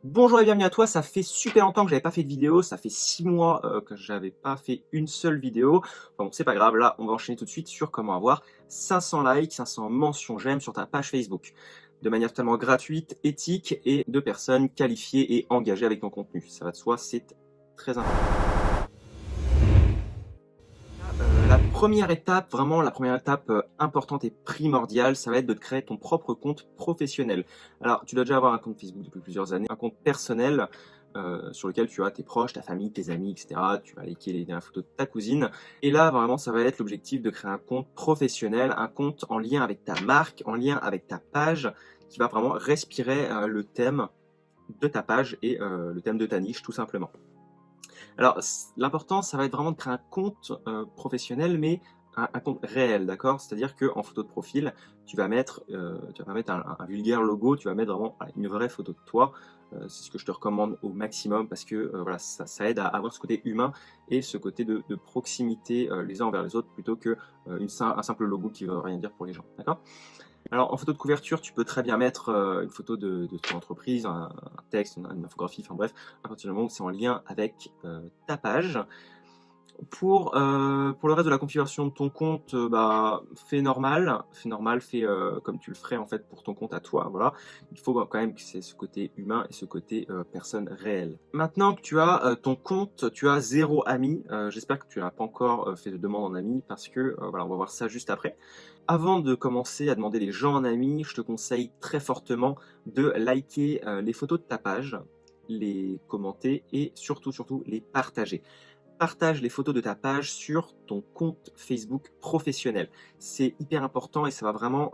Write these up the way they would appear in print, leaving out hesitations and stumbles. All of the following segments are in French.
Bonjour et bienvenue à toi, ça fait super longtemps que j'avais pas fait de vidéo, ça fait 6 mois, que j'avais pas fait une seule vidéo. Enfin bon, c'est pas grave, là, on va enchaîner tout de suite sur comment avoir 500 likes, 500 mentions j'aime sur ta page Facebook. De manière totalement gratuite, éthique et de personnes qualifiées et engagées avec ton contenu. Ça va de soi, c'est très important. La première étape, vraiment la première étape, importante et primordiale, ça va être de te créer ton propre compte professionnel. Alors, tu dois déjà avoir un compte Facebook depuis plusieurs années, un compte personnel, sur lequel tu as tes proches, ta famille, tes amis et cetera. Tu vas liker les dernières photos de ta cousine et là, vraiment, ça va être l'objectif de créer un compte professionnel, un compte en lien avec ta marque, en lien avec ta page, qui va vraiment respirer, le thème de ta page et le thème de ta niche, tout simplement. Alors, l'important, ça va être vraiment de créer un compte professionnel, mais un compte réel, d'accord? C'est-à-dire qu'en photo de profil, tu vas pas mettre un vulgaire logo, tu vas mettre vraiment voilà, une vraie photo de toi. C'est ce que je te recommande au maximum parce que voilà, ça aide à avoir ce côté humain et ce côté de proximité les uns envers les autres plutôt que un simple logo qui ne veut rien dire pour les gens, d'accord? Alors, en photo de couverture, tu peux très bien mettre une photo de ton entreprise, un texte, une infographie, enfin bref, à partir du moment où c'est en lien avec ta page. Pour le reste de la configuration de ton compte, bah, fais normal, fais comme tu le ferais en fait pour ton compte à toi, voilà. Il faut bah, quand même que c'est ce côté humain et ce côté personne réelle. Maintenant que tu as ton compte, tu as zéro ami. J'espère que tu n'as pas encore fait de demande en ami parce que voilà, on va voir ça juste après. Avant de commencer à demander les gens en ami, je te conseille très fortement de liker les photos de ta page, les commenter et surtout les partager. Partage les photos de ta page sur ton compte Facebook professionnel. C'est hyper important et ça va vraiment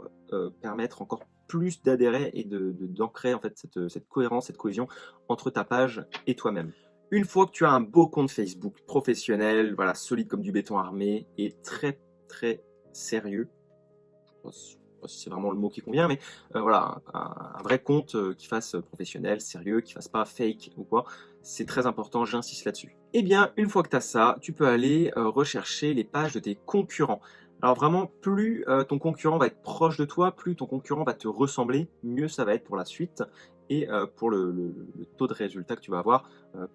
permettre encore plus d'adhérer et d'ancrer en fait cette cohérence, cette cohésion entre ta page et toi-même. Une fois que tu as un beau compte Facebook professionnel, voilà, solide comme du béton armé et très sérieux, je sais pas si c'est vraiment le mot qui convient, mais voilà, un vrai compte qui fasse professionnel, sérieux, qui fasse pas fake ou quoi. C'est très important, j'insiste là-dessus. Eh bien, une fois que tu as ça, tu peux aller rechercher les pages de tes concurrents. Alors vraiment, plus ton concurrent va être proche de toi, plus ton concurrent va te ressembler, mieux ça va être pour la suite et pour le taux de résultat que tu vas avoir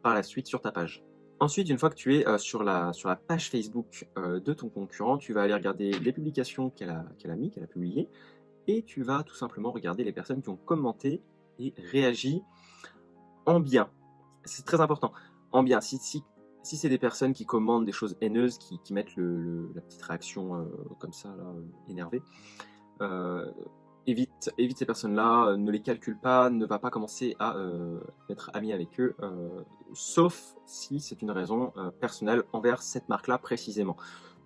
par la suite sur ta page. Ensuite, une fois que tu es sur la page Facebook de ton concurrent, tu vas aller regarder les publications qu'elle a publiées et tu vas tout simplement regarder les personnes qui ont commenté et réagi en bien. C'est très important. En bien, si c'est des personnes qui commentent des choses haineuses, qui mettent la petite réaction comme ça, là, énervée, euh, évite ces personnes-là, ne les calcule pas, ne va pas commencer à être ami avec eux, sauf si c'est une raison personnelle envers cette marque-là précisément.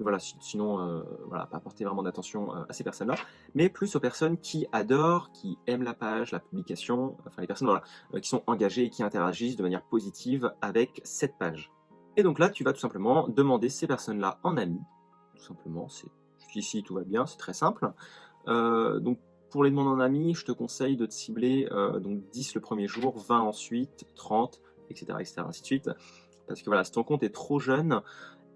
Voilà, sinon, voilà, pas porter vraiment d'attention à ces personnes-là, mais plus aux personnes qui adorent, qui aiment la page, la publication, enfin les personnes voilà, qui sont engagées et qui interagissent de manière positive avec cette page. Et donc là, tu vas tout simplement demander ces personnes-là en ami, tout simplement, jusqu'ici tout va bien, c'est très simple. Donc pour les demandes en ami, je te conseille de te cibler donc 10 le premier jour, 20 ensuite, 30, etc., ainsi de suite. Parce que voilà, si ton compte est trop jeune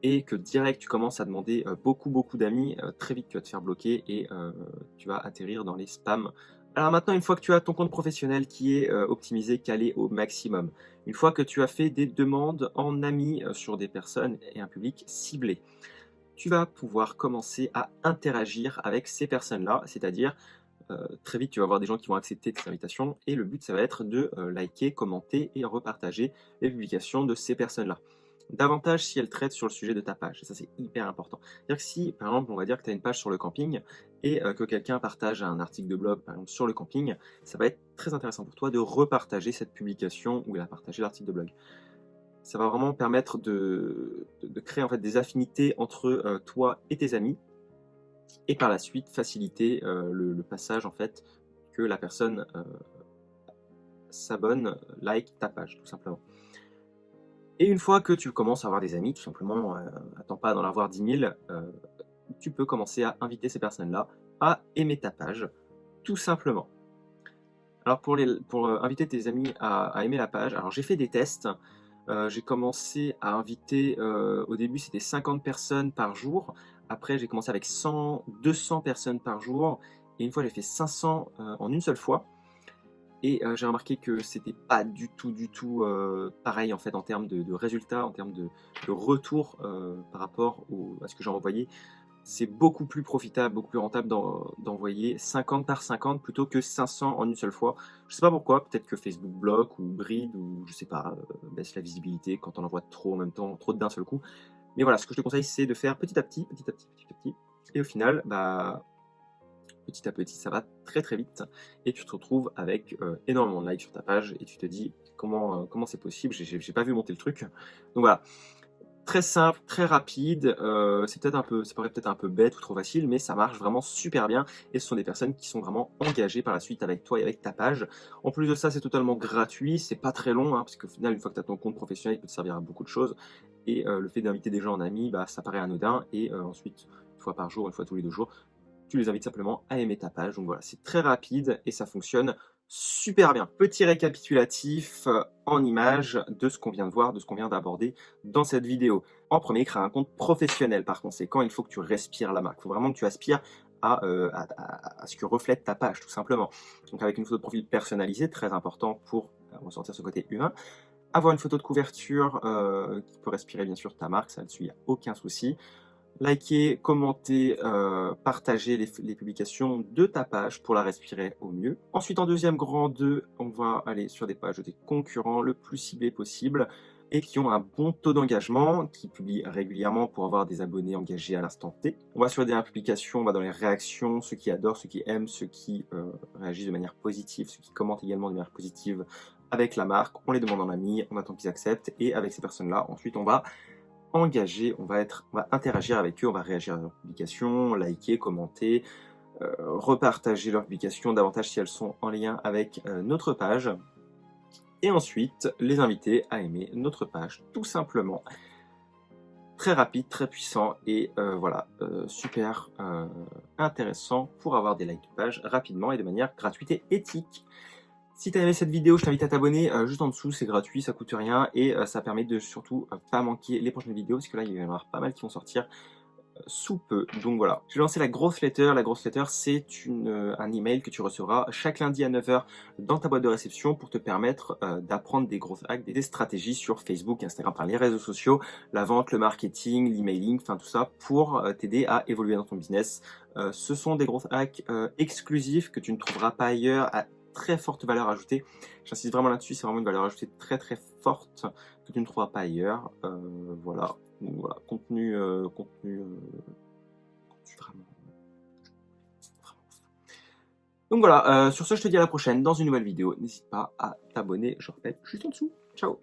et que direct tu commences à demander beaucoup d'amis, très vite tu vas te faire bloquer et tu vas atterrir dans les spams. Alors maintenant, une fois que tu as ton compte professionnel qui est optimisé, calé au maximum, une fois que tu as fait des demandes en ami sur des personnes et un public ciblé, tu vas pouvoir commencer à interagir avec ces personnes-là, c'est-à-dire très vite tu vas avoir des gens qui vont accepter tes invitations et le but ça va être de liker, commenter et repartager les publications de ces personnes-là. Davantage si elles traitent sur le sujet de ta page, et ça c'est hyper important. C'est-à-dire que si par exemple on va dire que tu as une page sur le camping et que quelqu'un partage un article de blog par exemple sur le camping, ça va être très intéressant pour toi de repartager cette publication ou la partager l'article de blog. Ça va vraiment permettre de créer en fait des affinités entre toi et tes amis et par la suite faciliter le passage en fait que la personne s'abonne, like ta page tout simplement. Et une fois que tu commences à avoir des amis, tout simplement, attends pas d'en avoir 10 000, tu peux commencer à inviter ces personnes-là à aimer ta page, tout simplement. Alors pour inviter tes amis à aimer la page, alors j'ai fait des tests. J'ai commencé à inviter, au début c'était 50 personnes par jour. Après j'ai commencé avec 100, 200 personnes par jour et une fois j'ai fait 500 en une seule fois. et j'ai remarqué que c'était pas du tout, pareil en fait en termes de résultats, en termes de retour, par rapport à ce que j'en envoyais. C'est beaucoup plus profitable, beaucoup plus rentable d'envoyer 50 par 50 plutôt que 500 en une seule fois. Je sais pas pourquoi, peut-être que Facebook bloque ou bride ou je sais pas, baisse la visibilité quand on envoie trop en même temps, trop d'un seul coup. Mais voilà, ce que je te conseille, c'est de faire petit à petit, petit à petit, petit à petit. Et au final, bah, petit à petit, ça va très vite et tu te retrouves avec énormément de likes sur ta page et tu te dis comment c'est possible, j'ai pas vu monter le truc. Donc voilà, très simple, très rapide, ça paraît peut-être un peu bête ou trop facile, mais ça marche vraiment super bien et ce sont des personnes qui sont vraiment engagées par la suite avec toi et avec ta page. En plus de ça, c'est totalement gratuit, c'est pas très long, hein, parce qu'au final, une fois que tu as ton compte professionnel, il peut te servir à beaucoup de choses et le fait d'inviter des gens en amis, bah, ça paraît anodin et ensuite, une fois par jour, une fois tous les 2 jours, tu les invites simplement à aimer ta page. Donc voilà, c'est très rapide et ça fonctionne super bien. Petit récapitulatif en images de ce qu'on vient de voir, de ce qu'on vient d'aborder dans cette vidéo. En premier, crée un compte professionnel. Par conséquent, il faut que tu respires la marque. Il faut vraiment que tu aspires à ce que reflète ta page, tout simplement. Donc avec une photo de profil personnalisée, très important pour ressortir ce côté humain. Avoir une photo de couverture qui peut respirer bien sûr ta marque, ça là-dessus, il n'y a aucun souci. Liker, commenter, partager les publications de ta page pour la respirer au mieux. Ensuite, en deuxième grand 2, on va aller sur des pages de tes concurrents le plus ciblés possible et qui ont un bon taux d'engagement, qui publient régulièrement pour avoir des abonnés engagés à l'instant T. On va sur les dernières publications, on va dans les réactions, ceux qui adorent, ceux qui aiment, ceux qui réagissent de manière positive, ceux qui commentent également de manière positive avec la marque. On les demande en ami, on attend qu'ils acceptent et avec ces personnes-là, ensuite on va engagés, on va interagir avec eux, on va réagir à leurs publications, liker, commenter, repartager leurs publications davantage si elles sont en lien avec notre page. Et ensuite, les inviter à aimer notre page, tout simplement. Très rapide, très puissant et voilà, super intéressant pour avoir des likes de page rapidement et de manière gratuite et éthique. Si tu as aimé cette vidéo, je t'invite à t'abonner juste en dessous, c'est gratuit, ça coûte rien et ça permet de surtout pas manquer les prochaines vidéos parce que là il va y en avoir pas mal qui vont sortir sous peu. Donc voilà, je vais lancer la grosse letter. La grosse letter, c'est un email que tu recevras chaque lundi à 9 h dans ta boîte de réception pour te permettre d'apprendre des grosses hacks, des stratégies sur Facebook, Instagram, enfin les réseaux sociaux, la vente, le marketing, l'emailing, enfin tout ça pour t'aider à évoluer dans ton business. Ce sont des grosses hacks exclusifs que tu ne trouveras pas ailleurs, à très forte valeur ajoutée. J'insiste vraiment là-dessus, c'est vraiment une valeur ajoutée très forte que tu ne trouveras pas ailleurs. Voilà. Donc voilà, contenu vraiment. Donc voilà, sur ce, je te dis à la prochaine dans une nouvelle vidéo. N'hésite pas à t'abonner, je répète, juste en dessous. Ciao!